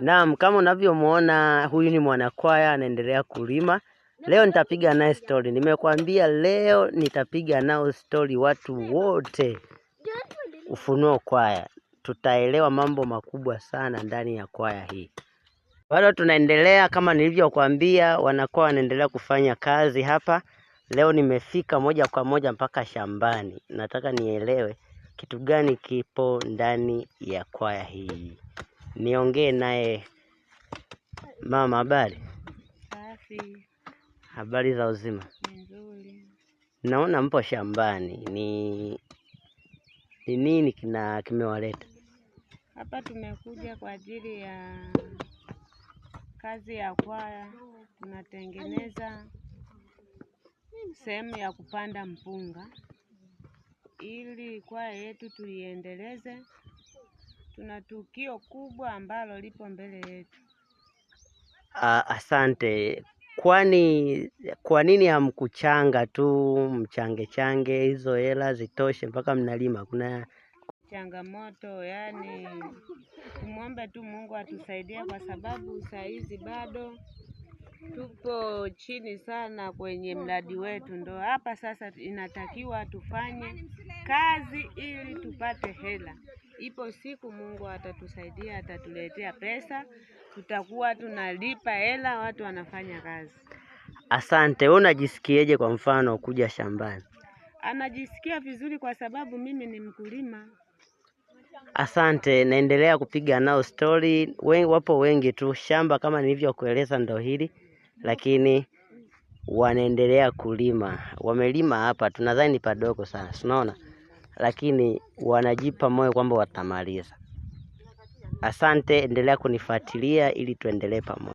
Naam, kama unavyomuona huyu ni mwanakwaya anaendelea kulima. Leo nitapiga naye story. Nimekwambia leo nitapiga nao story watu wote. Ufunuo Kwaya. Tutaelewa mambo makubwa sana ndani ya kwaya hii. Bado tunaendelea kama nilivyokuambia, wanakwaya wanaendelea kufanya kazi hapa. Leo nimefika moja kwa moja mpaka shambani. Nataka nielewe kitu gani kipo ndani ya kwaya hii. Niongee naye. Mama, habari? Safi. Habari za uzima? Nzuri. Naona mpo shambani. Ni nini kimewaleta Hapa? Tumekuja kwa ajili ya kazi ya kwaya. Tunatengeneza sehemu ya kupanda mpunga ili kwaya yetu tuiendeleze. Tuna tukio kubwa ambalo lipo mbele yetu. Asante. Kwa nini hamkuchanga tu mchange hizo hela zitoshe mpaka mnalima? Kuna changamoto, yani tumwombe tu Mungu atusaidie, kwa sababu saa hizi bado tupo chini sana kwenye mradi wetu. Ndo hapa sasa inatakiwa tufanye kazi ili tupate hela. Ipo siku Mungu atatusaidia, atatuletea pesa, tutakuwa tunalipa hela, watu wanafanya kazi. Asante. Wewe unajisikieje kwa mfano kuja shambani? Anajisikia vizuri kwa sababu mimi ni mkulima. Asante. Naendelea kupiga nao story. Wapo wengi tu, shamba kama nilivyokueleza ndo hili, lakini wanaendelea kulima. Wamelima hapa, tunadhani ni padogo sana, unaona, lakini wanajipa moyo kwamba watamaliza. Asante, endelea kunifuatilia ili tuendelee pamoja.